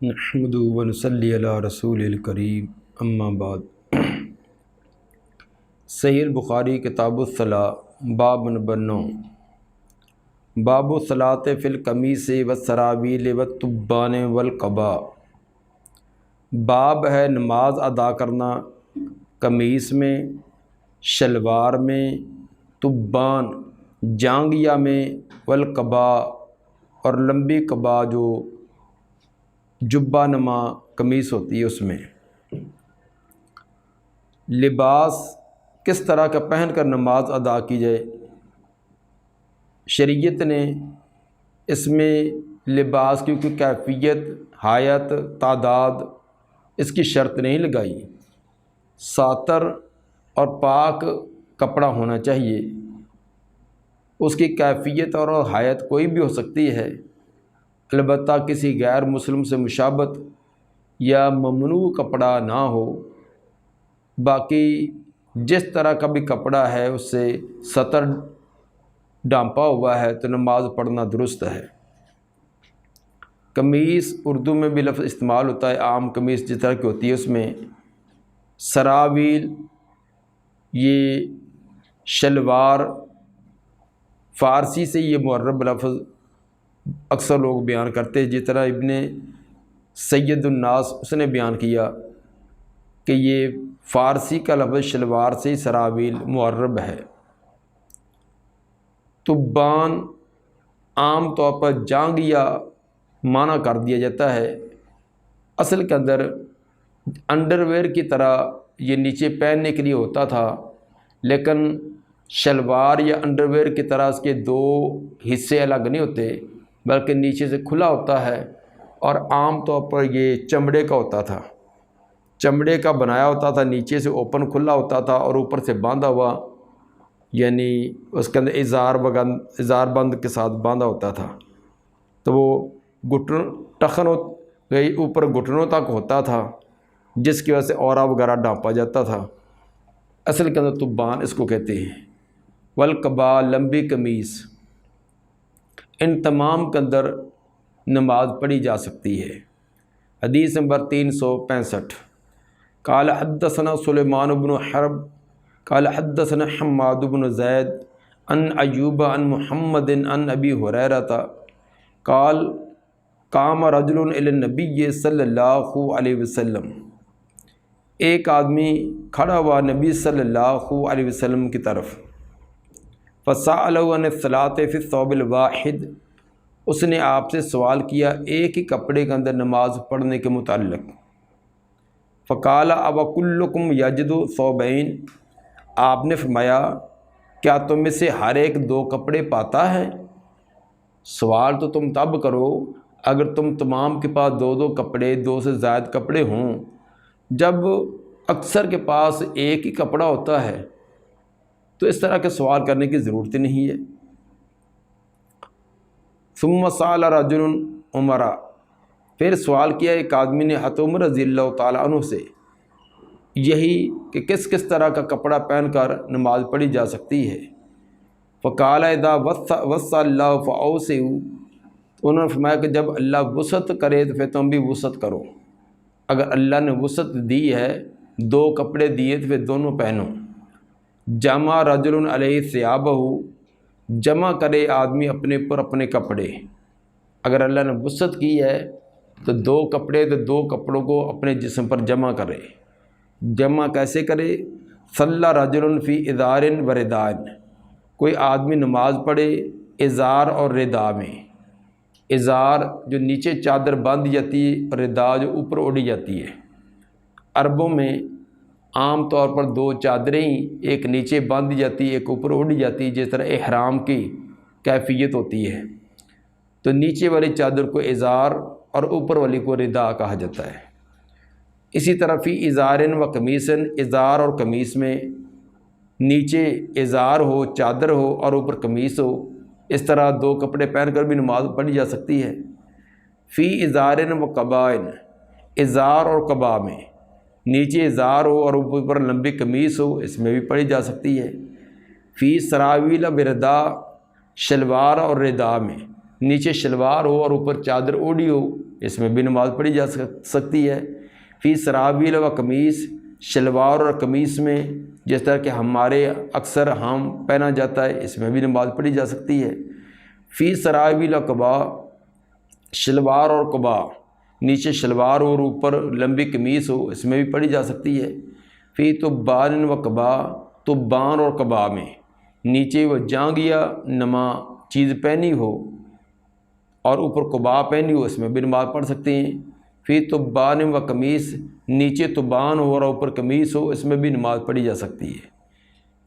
نحمدہ و نصلی علی رسول الکریم اما بعد۔ صحیح البخاری کتاب الصلاۃ باب نمبر 9 باب الصلاۃ فی القمیص والسراویل والتبان والقباء۔ باب ہے نماز ادا کرنا قمیص میں، شلوار میں، تبان جانگیا میں، والقباء اور لمبی قبا جو جبہ نما قمیص ہوتی ہے اس میں۔ لباس کس طرح کا پہن کر نماز ادا کی جائے، شریعت نے اس میں لباس کی کوئی کیفیت، حایت، تعداد اس کی شرط نہیں لگائی۔ ساتر اور پاک کپڑا ہونا چاہیے، اس کی کیفیت اور حایت کوئی بھی ہو سکتی ہے، البتہ کسی غیر مسلم سے مشابہت یا ممنوع کپڑا نہ ہو۔ باقی جس طرح کا بھی کپڑا ہے اس سے سطر ڈھانپا ہوا ہے تو نماز پڑھنا درست ہے۔ قمیص اردو میں بھی لفظ استعمال ہوتا ہے، عام قمیص جس طرح کی ہوتی ہے اس میں۔ سراویل یہ شلوار، فارسی سے یہ معرب لفظ اکثر لوگ بیان کرتے ہیں، جس طرح ابن سید الناس اس نے بیان کیا کہ یہ فارسی کا لفظ شلوار سے سراویل معرب ہے۔ تبان عام طور پر جانگیا معنی کر دیا جاتا ہے، اصل کے اندر انڈر ویئر کی طرح یہ نیچے پہننے کے لیے ہوتا تھا، لیکن شلوار یا انڈر ویئر کی طرح اس کے دو حصے الگ نہیں ہوتے بلکہ نیچے سے کھلا ہوتا ہے، اور عام طور پر یہ چمڑے کا ہوتا تھا، چمڑے کا بنایا ہوتا تھا، نیچے سے اوپن کھلا ہوتا تھا اور اوپر سے باندھا ہوا، یعنی اس کے اندر ازار بند کے ساتھ باندھا ہوتا تھا، تو وہ ٹخن گئی اوپر گھٹنوں تک ہوتا تھا، جس کی وجہ سے اورا وغیرہ ڈھانپا جاتا تھا۔ اصل کے اندر تبان اس کو کہتے ہیں۔ والقباء لمبی قمیص، ان تمام کے اندر نماز پڑھی جا سکتی ہے۔ حدیث نمبر 365۔ قال حدثنا سلیمان بن حرب قال حدثنا حماد بن زید عن ایوب عن محمد عن ابی ہریرہ قال قام رجل الی النبی صلی اللہ علیہ وسلم، ایک آدمی کھڑا ہوا نبی صلی اللہ علیہ وسلم کی طرف۔ فسألہ عن الصلاۃ فی الثوب الواحد، اس نے آپ سے سوال کیا ایک ہی کپڑے کے اندر نماز پڑھنے کے متعلق۔ فقال اب کلکم یجد ثوبین، آپ نے فرمایا کیا تم میں سے ہر ایک دو کپڑے پاتا ہے؟ سوال تو تم تب کرو اگر تم تمام کے پاس دو دو کپڑے، دو سے زائد کپڑے ہوں، جب اکثر کے پاس ایک ہی کپڑا ہوتا ہے تو اس طرح کے سوال کرنے کی ضرورت نہیں ہے۔ ثم سأل رجل عمر، پھر سوال کیا ایک آدمی نے حضرت عمر رضی اللہ تعالیٰ عنہ سے، یہی کہ کس کس طرح کا کپڑا پہن کر نماز پڑھی جا سکتی ہے۔ فقال اذا وسع اللہ فاوسعوا، انہوں نے فرمایا کہ جب اللہ وسعت کرے تو پھر تم بھی وسعت کرو، اگر اللہ نے وسعت دی ہے، دو کپڑے دیے تو پھر دونوں پہنو۔ جمع رجل علیہ ثیابہ، جمع کرے آدمی اپنے پر اپنے کپڑے، اگر اللہ نے وسعت کی ہے تو دو کپڑے تو دو کپڑوں کو اپنے جسم پر جمع کرے۔ جمع کیسے کرے؟ صلی رجل فی ازار و رداء، کوئی آدمی نماز پڑھے ازار اور ردا میں۔ ازار جو نیچے چادر باندھی جاتی ہے اور ردا جو اوپر اوڑھی جاتی ہے۔ عربوں میں عام طور پر دو چادریں ہی، ایک نیچے باندھی جاتی ہے ایک اوپر اوڑھی جاتی ہے، جس طرح احرام کی کیفیت ہوتی ہے، تو نیچے والی چادر کو ازار اور اوپر والی کو ردا کہا جاتا ہے۔ اسی طرح فی ازارن و قمیصن، ازار اور قمیص میں نیچے ازار ہو، چادر ہو اور اوپر قمیص ہو، اس طرح دو کپڑے پہن کر بھی نماز پڑھی جا سکتی ہے۔ فی ازارن و قبائن، ازار اور قبا میں نیچے ازار ہو اور اوپر لمبی قمیص ہو، اس میں بھی پڑھی جا سکتی ہے۔ فی سراویل بردا، شلوار اور ردا میں نیچے شلوار ہو اور اوپر چادر اوڑھی ہو، اس میں بھی نماز پڑھی جا سکتی ہے۔ فی سراویل و قمیص، شلوار اور قمیص میں جس طرح کہ ہمارے اکثر ہم پہنا جاتا ہے، اس میں بھی نماز پڑھی جا سکتی ہے۔ فی سراویل و قبا، شلوار اور قبا، نیچے شلوار اور اوپر لمبی قمیص ہو، اس میں بھی پڑھی جا سکتی ہے۔ فی تبان و قبا، تبان اور قبا میں نیچے وہ جانگیا نما چیز پہنی ہو اور اوپر قبا پہنی ہو، اس میں بھی نماز پڑھ سکتے ہیں۔ فی تبان و قمیص، نیچے تبان ہو اور اوپر قمیص ہو، اس میں بھی نماز پڑھی جا سکتی ہے۔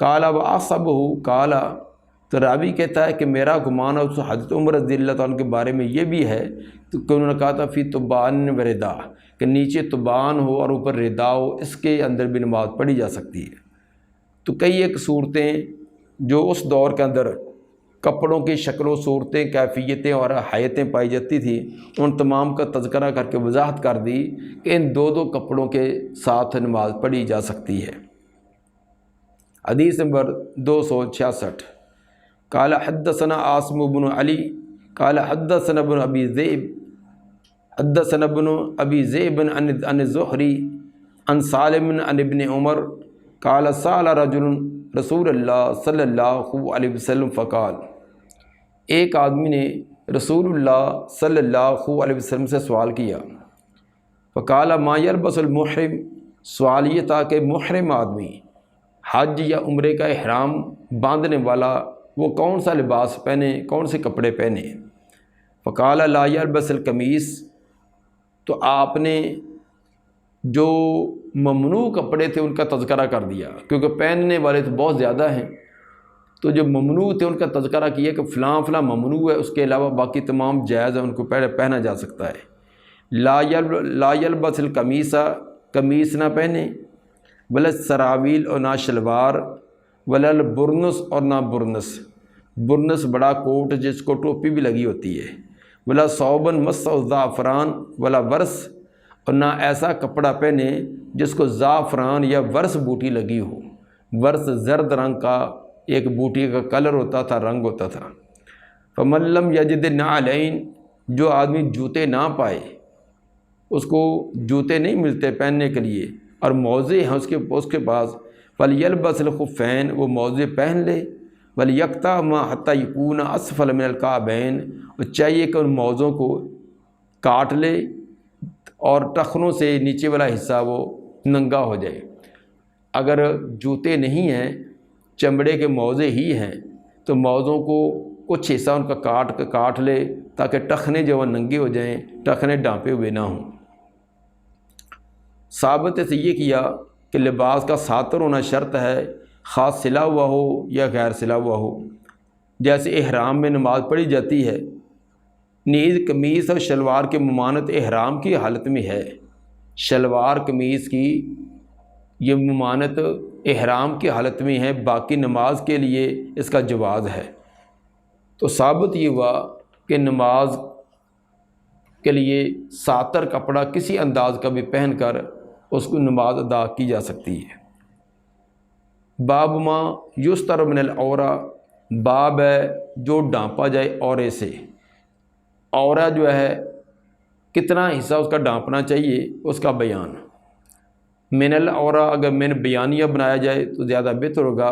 کالا و اصب ہو، کالا تو راوی کہتا ہے کہ میرا گمان ہے، حضرت عمر رضی اللہ عنہ کے بارے میں یہ بھی ہے تو کہ انہوں نے کہا تھا فی تبان و ردا، کہ نیچے تبان ہو اور اوپر ردا ہو، اس کے اندر بھی نماز پڑھی جا سکتی ہے۔ تو کئی ایک صورتیں جو اس دور کے اندر کپڑوں کی شکل و صورتیں، کیفیتیں اور حیتیں پائی جاتی تھیں، ان تمام کا تذکرہ کر کے وضاحت کر دی کہ ان دو کپڑوں کے ساتھ نماز پڑھی جا سکتی ہے۔ حدیث نمبر 266، قال حدثنا عاصم بن علی قال حدثنا ابن ابی ذئب حدثنا ابن ابی ذئب عن الزہری عن سالم عن ابن عمر قال سأل رجل رسول اللہ صلی اللہ علیہ وسلم فقال، ایک آدمی نے رسول اللہ صلی اللہ علیہ وسلم سے سوال کیا، فقال ما یلبس المحرم، سوال یہ تھا کہ محرم آدمی، حج یا عمرے کا احرام باندھنے والا، وہ کون سا لباس پہنے، کون سے کپڑے پہنے؟ فقال لا یلبس القمیص، تو آپ نے جو ممنوع کپڑے تھے ان کا تذکرہ کر دیا، کیونکہ پہننے والے تو بہت زیادہ ہیں، تو جو ممنوع تھے ان کا تذکرہ کیا کہ فلاں فلاں ممنوع ہے، اس کے علاوہ باقی تمام جائز ہیں، ان کو پہنا جا سکتا ہے۔ لا یلبس القمیص، قمیص نہ پہنے، ولا السراویل اور نہ شلوار، ولا البرنس اور نہ برنس، برنس بڑا کوٹ جس کو ٹوپی بھی لگی ہوتی ہے، ولا صوباً مس الزعفران ولا ورس، اور نہ ایسا کپڑا پہنے جس کو زعفران یا ورس بوٹی لگی ہو۔ ورس زرد رنگ کا ایک بوٹی کا کلر ہوتا تھا، رنگ ہوتا تھا۔ فمن لم یجد نعلین، جو آدمی جوتے نہ پائے، اس کو جوتے نہیں ملتے پہننے کے لیے اور موزے ہیں اس کے پاس، فلیلبس الخفین، وہ موزے پہن لے، ولیقطع ما حتی یکون اسفل من الکعبین، اور چاہیے کہ ان موزوں کو کاٹ لے اور ٹخنوں سے نیچے والا حصہ وہ ننگا ہو جائے۔ اگر جوتے نہیں ہیں، چمڑے کے موزے ہی ہیں، تو موزوں کو کچھ حصہ ان کا کاٹ لے تاکہ ٹخنے جو وہ ننگے ہو جائیں، ٹخنے ڈانپے ہوئے نہ ہوں۔ ثابت سے یہ کیا کہ لباس کا ساتر ہونا شرط ہے، خاص سلا ہوا ہو یا غیر سلا ہوا ہو۔ جیسے احرام میں نماز پڑھی جاتی ہے، نیز قمیص اور شلوار کی ممانت احرام کی حالت میں ہے، شلوار قمیص کی یہ ممانت احرام کی حالت میں ہے، باقی نماز کے لیے اس کا جواز ہے۔ تو ثابت یہ ہوا کہ نماز کے لیے ساتر کپڑا کسی انداز کا بھی پہن کر اس کو نماز ادا کی جا سکتی ہے۔ باب ما یستر من العورہ، باب ہے جو ڈانپا جائے عورے سے۔ عورہ جو ہے کتنا حصہ اس کا ڈانپنا چاہیے، اس کا بیان۔ من العورہ اگر من بیانیہ بنایا جائے تو زیادہ بہتر ہوگا۔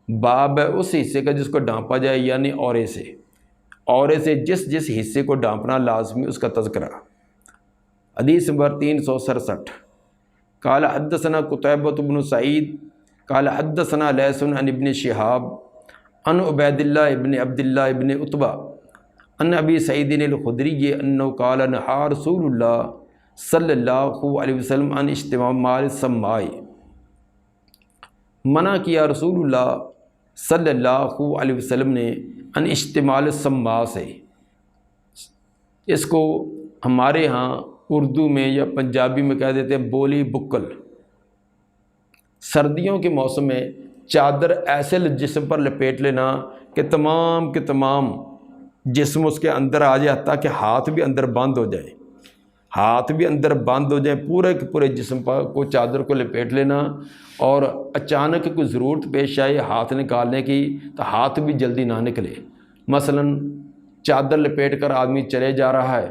باب ہے اس حصے کا جس کو ڈانپا جائے، یعنی عورے سے، عورے سے جس حصے کو ڈانپنا لازمی، اس کا تذکرہ۔ حدیث نمبر 367، قال حدثنا قتیبۃ بن سعید قال حدثنا لیث عن ابن شہاب عن عبید اللہ ابن عبد اللہ ابن عتبہ عن ابی سعید الخدری انہ قال نہا رسول اللہ صلی اللہ علیہ وسلم عن اشتعال السماء، منع کیا رسول اللہ صلی اللہ علیہ وسلم نے عن اشتعال السماء سے۔ اس کو ہمارے ہاں اردو میں یا پنجابی میں کہہ دیتے ہیں بولی بکل۔ سردیوں کے موسم میں چادر ایسے جسم پر لپیٹ لینا کہ تمام کے تمام جسم اس کے اندر آ جائے، حتیٰ کہ ہاتھ بھی اندر بند ہو جائیں، ہاتھ بھی اندر بند ہو جائیں، پورے کے پورے جسم پر کو چادر کو لپیٹ لینا، اور اچانک کوئی ضرورت پیش آئے ہاتھ نکالنے کی تو ہاتھ بھی جلدی نہ نکلے۔ مثلا چادر لپیٹ کر آدمی چلے جا رہا ہے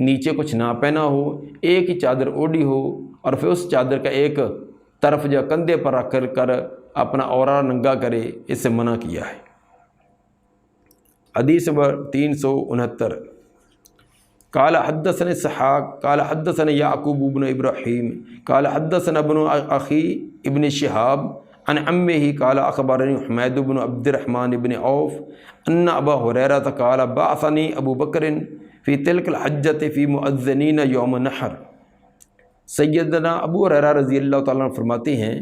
نیچے کچھ نہ پہنا ہو، ایک ہی چادر اوڑھی ہو، اور پھر اس چادر کا ایک طرف جو کندھے پر رکھ کر اپنا عورہ ننگا کرے، اس سے منع کیا ہے۔ حدیث نمبر 369۔ قال حدثنا اسحاق قال حدثنا یعقوب بن ابراہیم قال حدثنا ابن اخی ابن شہاب عن عمہ قال اخبرنی حمید بن عبد الرحمن بن عوف ان ابا ہریرہ قال بعثنی ابو بکر فی تلک الحجۃ فی مؤذنین یوم النحر۔ سیدنا ابو ہریرہ رضی اللہ تعالیٰ عنہ فرماتے ہیں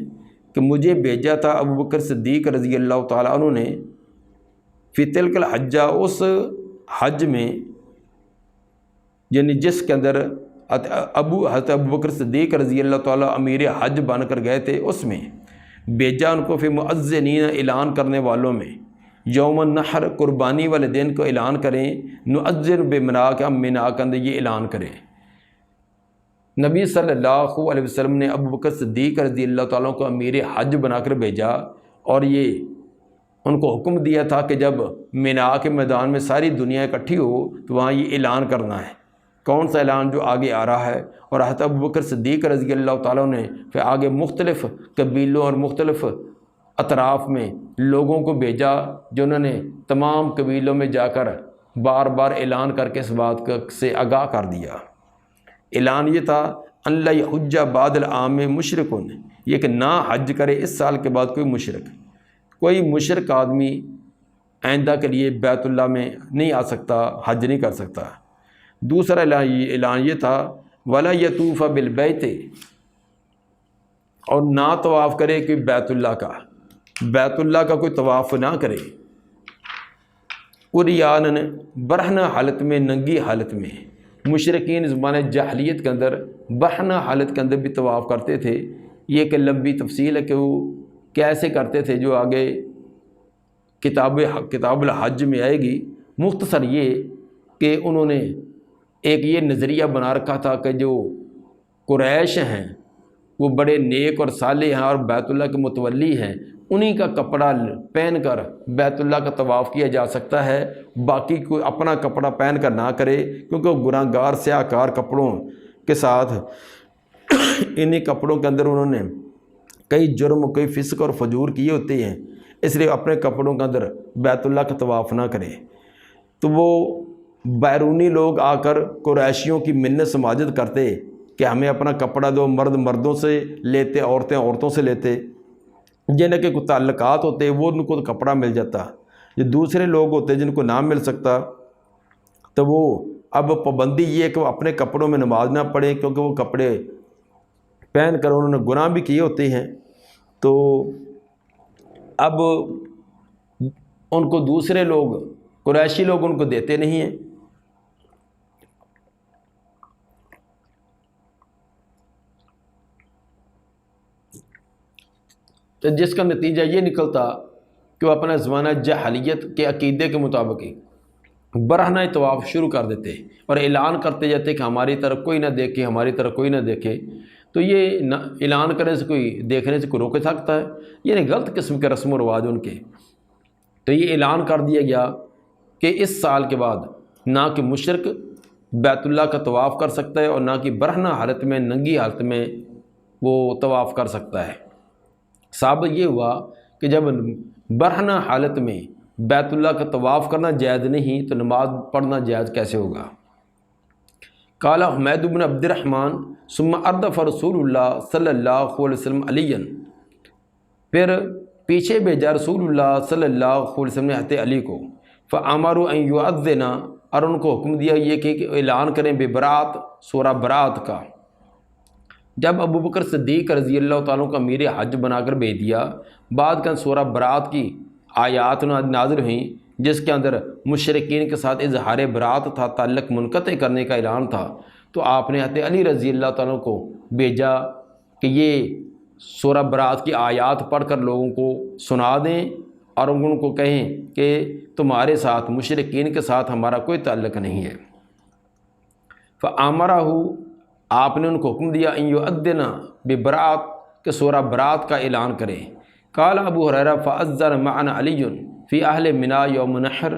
کہ مجھے بھیجا تھا ابو بکر صدیق رضی اللہ تعالیٰ عنہ نے فی تلک الحجہ، اس حج میں، یعنی جس کے اندر حضرت ابو بکر صدیق رضی اللہ تعالیٰ امیر حج بن کر گئے تھے، اس میں بھیجا ان کو فی مؤذنین، اعلان کرنے والوں میں، یوم النحر، قربانی والے دن کو اعلان کریں، نؤذن بمنا، کہ ہم منا کے اندر یہ اعلان کریں۔ نبی صلی اللہ علیہ وسلم نے ابو بکر صدیق رضی اللہ تعالیٰ کو امیر حج بنا کر بھیجا، اور یہ ان کو حکم دیا تھا کہ جب منا کے میدان میں ساری دنیا اکٹھی ہو تو وہاں یہ اعلان کرنا ہے۔ کون سا اعلان؟ جو آگے آ رہا ہے۔ اور حضرت ابو بکر صدیق رضی اللہ تعالیٰ نے پھر آگے مختلف قبیلوں اور مختلف اطراف میں لوگوں کو بھیجا، جو انہوں نے تمام قبیلوں میں جا کر بار بار اعلان کر کے اس بات سے آگاہ کر دیا۔ اعلان یہ تھا ان لا یحج بعد العام مشرکن، یہ کہ نہ حج کرے اس سال کے بعد کوئی مشرک، کوئی مشرک آدمی آئندہ کے لیے بیت اللہ میں نہیں آ سکتا، حج نہیں کر سکتا۔ دوسرا اعلان یہ تھا ولا یطوف بالبیت، اور نہ طواف کرے کہ بیت اللہ کا کوئی طواف نہ کرے، عریانن، برہنہ حالت میں، ننگی حالت میں۔ مشرکین زمانہ جاہلیت کے اندر برہنہ حالت کے اندر بھی طواف کرتے تھے۔ یہ ایک لمبی تفصیل ہے کہ وہ کیسے کرتے تھے، جو آگے کتاب الحج میں آئے گی۔ مختصر یہ کہ انہوں نے ایک یہ نظریہ بنا رکھا تھا کہ جو قریش ہیں وہ بڑے نیک اور صالح ہیں اور بیت اللہ کے متولی ہیں، انہی کا کپڑا پہن کر بیت اللہ کا طواف کیا جا سکتا ہے، باقی کوئی اپنا کپڑا پہن کر نہ کرے، کیونکہ وہ گناہ گار سیاہ کار کپڑوں کے ساتھ انہی کپڑوں کے اندر انہوں نے کئی جرم، کئی فسق اور فجور کیے ہوتے ہیں، اس لیے اپنے کپڑوں کے اندر بیت اللہ کا طواف نہ کرے۔ تو وہ بیرونی لوگ آ کر قریشیوں کی منت سماجت کرتے کہ ہمیں اپنا کپڑا دو، مرد مردوں سے لیتے، عورتیں عورتوں سے لیتے، جن کے کوئی تعلقات ہوتے وہ ان کو کپڑا مل جاتا، جو دوسرے لوگ ہوتے جن کو نہ مل سکتا، تو وہ اب پابندی یہ ہے کہ وہ اپنے کپڑوں میں نماز نہ پڑھیں، کیونکہ وہ کپڑے پہن کر انہوں نے گناہ بھی کیے ہوتے ہیں۔ تو اب ان کو دوسرے لوگ، قریشی لوگ ان کو دیتے نہیں ہیں۔ تو جس کا نتیجہ یہ نکلتا کہ وہ اپنا زمانہ جاہلیت کے عقیدے کے مطابق برہنہ طواف شروع کر دیتے اور اعلان کرتے جاتے کہ ہماری طرف کوئی نہ دیکھے، ہماری طرف کوئی نہ دیکھے۔ تو یہ اعلان کرنے سے کوئی، دیکھنے سے کوئی روک سکتا ہے؟ یعنی غلط قسم کے رسم و رواج ان کے۔ تو یہ اعلان کر دیا گیا کہ اس سال کے بعد نہ کہ مشرک بیت اللہ کا طواف کر سکتا ہے اور نہ کہ برہنہ حالت میں، ننگی حالت میں وہ طواف کر سکتا ہے۔ ثابت یہ ہوا کہ جب برہنہ حالت میں بیت اللہ کا طواف کرنا جائز نہیں تو نماز پڑھنا جائز کیسے ہوگا؟ قال حمید بن عبد الرحمن ثم اردف رسول اللہ صلی اللہ علیہ وسلم علی، پھر پیچھے بھیجا رسول اللہ صلی اللہ علیہ وسلم نے حضرت علی کو، فامروا ان یؤذن، اور ان کو حکم دیا یہ کہ اعلان کریں ببرات، سورہ برات کا۔ جب ابو بکر صدیق رضی اللہ تعالیٰ کا امیر حج بنا کر بھیج دیا، بعد کا سورہ برات کی آیات نازل ہوئیں، جس کے اندر مشرکین کے ساتھ اظہار برات تھا، تعلق منقطع کرنے کا اعلان تھا، تو آپ نے حضرت علی رضی اللہ تعالیٰ کو بھیجا کہ یہ سورہ برات کی آیات پڑھ کر لوگوں کو سنا دیں اور ان کو کہیں کہ تمہارے ساتھ، مشرکین کے ساتھ ہمارا کوئی تعلق نہیں ہے۔ فآمرہ، آپ نے ان کو حکم دیا ان یؤذن ببرات، کہ سورہ برات کا اعلان کریں۔ قال ابو ہریرہ فاذن معنا علی فی اہل منا یوم النحر،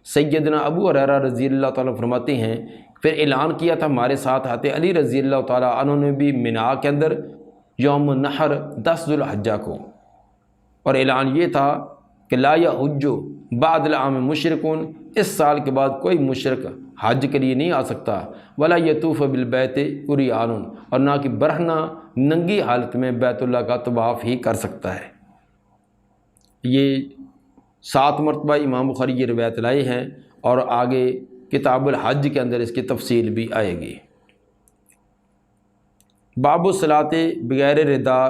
سیدنا ابو ہریرہ رضی اللہ تعالیٰ فرماتے ہیں پھر اعلان کیا تھا ہمارے ساتھ آتے علی رضی اللہ تعالیٰ عنہ نے بھی مینا کے اندر یوم النحر 10 ذو الحجہ کو، اور اعلان یہ تھا کہ لا یحج بعد العام مشرکون، اس سال کے بعد کوئی مشرک حج کے لیے نہیں آ سکتا، ولا یطوف بالبیت عریان، اور نہ کہ برہنہ ننگی حالت میں بیت اللہ کا طواف ہی کر سکتا ہے۔ یہ 7 مرتبہ امام بخاری یہ روایت لائے ہیں، اور آگے کتاب الحج کے اندر اس کی تفصیل بھی آئے گی۔ باب الصلاۃ بغیر ردا،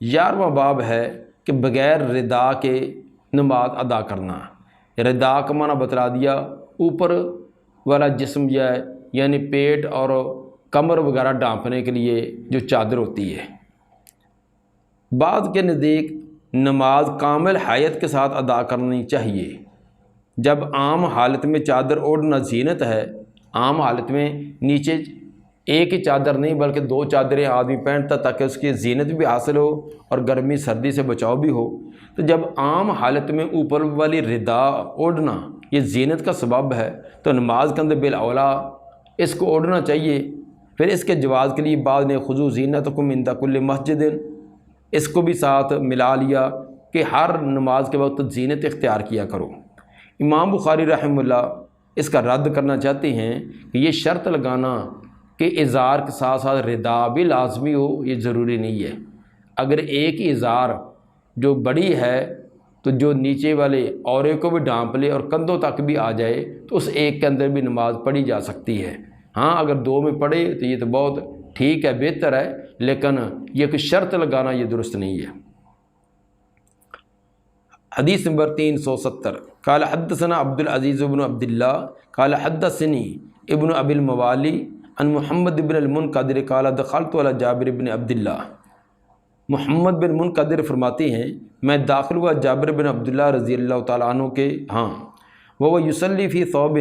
11واں باب ہے کہ بغیر ردا کے نماز ادا کرنا۔ ردا کا معنی بتلا دیا، اوپر والا جسم یعنی پیٹ اور کمر وغیرہ ڈھانپنے کے لیے جو چادر ہوتی ہے۔ بعض کے نزدیک نماز کامل حیت کے ساتھ ادا کرنی چاہیے۔ جب عام حالت میں چادر اوڑھنا زینت ہے، عام حالت میں نیچے ایک ہی چادر نہیں بلکہ 2 چادریں آدمی پہنتا تاکہ اس کی زینت بھی حاصل ہو اور گرمی سردی سے بچاؤ بھی ہو، تو جب عام حالت میں اوپر والی ردا اوڑھنا یہ زینت کا سبب ہے تو نماز کے اندر بالاولیٰ اس کو اوڑھنا چاہیے۔ پھر اس کے جواز کے لیے بعض نے خذوا زینتکم عند کل مسجد، اس کو بھی ساتھ ملا لیا کہ ہر نماز کے وقت زینت اختیار کیا کرو۔ امام بخاری رحمہ اللہ اس کا رد کرنا چاہتے ہیں کہ یہ شرط لگانا کہ ازار کے ساتھ ساتھ ردا بھی لازمی ہو، یہ ضروری نہیں ہے۔ اگر ایک ہی ازار جو بڑی ہے تو جو نیچے والے عورے کو بھی ڈھانپ لے اور کندھوں تک بھی آ جائے تو اس ایک کے اندر بھی نماز پڑھی جا سکتی ہے۔ ہاں اگر 2 میں پڑھے تو یہ تو بہت ٹھیک ہے، بہتر ہے، لیکن یہ کوئی شرط لگانا یہ درست نہیں ہے۔ حدیث نمبر 370، قال حدثنا عبد العزیز بن عبد اللہ قال حدثنی ابن ابی الموالی عن محمد بن المنقدر قال دخلت علی جابر بن عبد اللہ۔ محمد بن منقدر فرماتے ہیں میں داخل ہوا جابر بن عبداللہ رضی اللہ تعالیٰ عنہ کے ہاں، وہ یصلی فی ثوب،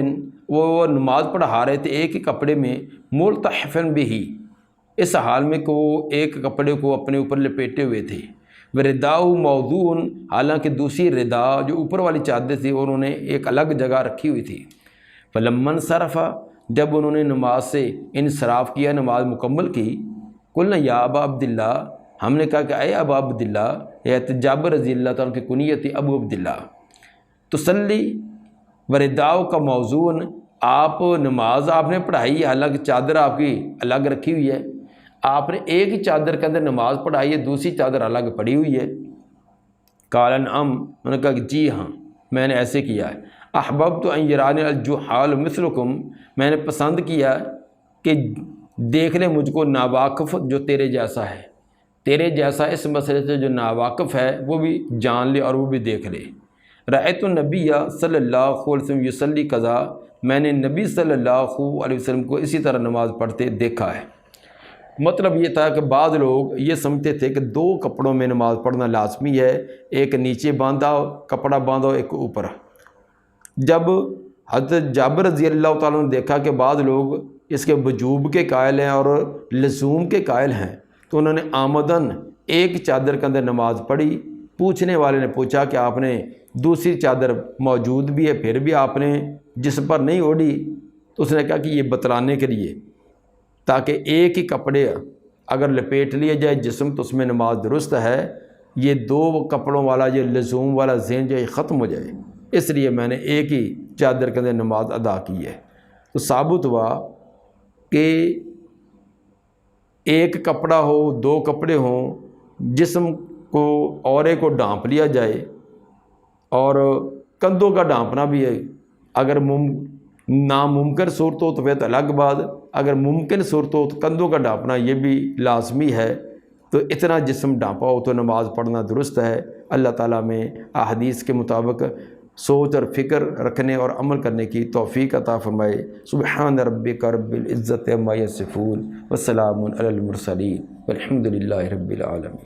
وہ نماز پڑھا رہے تھے ایک ہی کپڑے میں، ملتحفا بہ، اس حال میں کہ وہ ایک کپڑے کو اپنے اوپر لپیٹے ہوئے تھے، ورداء موضوع، حالانکہ دوسری ردا جو اوپر والی چادر تھی انہوں نے ایک الگ جگہ رکھی ہوئی تھی۔ فلما انصرف، جب انہوں نے نماز سے انصراف کیا، نماز مکمل کی، قلنا یا ابا عبداللہ، ہم نے کہا کہ اے ابا عبداللہ، یہ جابر رضی اللہ تعالیٰ کی کنیت تھی ابو عبداللہ، تصلی ورداء کا موضوع، آپ نماز آپ نے پڑھائی، حالانکہ چادر آپ کی الگ رکھی ہوئی ہے، آپ نے ایک ہی چادر کے اندر نماز پڑھائی ہے، دوسری چادر الگ پڑی ہوئی ہے۔ قال نعم، انہوں نے کہا کہ جی ہاں میں نے ایسے کیا ہے۔ احببت ان یرانی الجحال مثلکم، میں نے پسند کیا کہ دیکھ لے مجھ کو ناواقف جو تیرے جیسا ہے، تیرے جیسا اس مسئلے سے جو ناواقف ہے وہ بھی جان لے اور وہ بھی دیکھ لے۔ رأیت النبی صلی اللہ علیہ وسلم یصلی قضا، میں نے نبی صلی اللہ علیہ وسلم کو اسی طرح نماز پڑھتے دیکھا ہے۔ مطلب یہ تھا کہ بعض لوگ یہ سمجھتے تھے کہ 2 کپڑوں میں نماز پڑھنا لازمی ہے، ایک نیچے باندھا کپڑا باندھو ایک اوپر۔ جب حضرت جابر رضی اللہ تعالیٰ نے دیکھا کہ بعض لوگ اس کے وجوب کے قائل ہیں اور لزوم کے قائل ہیں تو انہوں نے آمدن ایک چادر کے اندر نماز پڑھی۔ پوچھنے والے نے پوچھا کہ آپ نے دوسری چادر موجود بھی ہے پھر بھی آپ نے جسم پر نہیں اوڑھی، تو اس نے کہا کہ یہ بتلانے کے لیے تاکہ ایک ہی کپڑے اگر لپیٹ لیا جائے جسم تو اس میں نماز درست ہے، یہ 2 کپڑوں والا یہ لزوم والا ذہن جو ختم ہو جائے، اس لیے میں نے ایک ہی چادر کے اندر نماز ادا کی ہے۔ تو ثابت ہوا کہ ایک کپڑا ہو 2 کپڑے ہوں، جسم کو عورے کو ڈھانپ لیا جائے، اور کندھوں کا ڈھانپنا بھی ہے، اگر ناممکن صورت ہو تو پھر الگ بات، اگر ممکن صورت ہو تو کندھوں کا ڈھانپنا یہ بھی لازمی ہے۔ تو اتنا جسم ڈھانپا ہو تو نماز پڑھنا درست ہے۔ اللہ تعالیٰ میں احادیث کے مطابق سوچ اور فکر رکھنے اور عمل کرنے کی توفیق عطا فرمائے۔ سبحان ربک رب العزت عما یصفون وسلام علی المرسلین والحمد للہ رب العالمین۔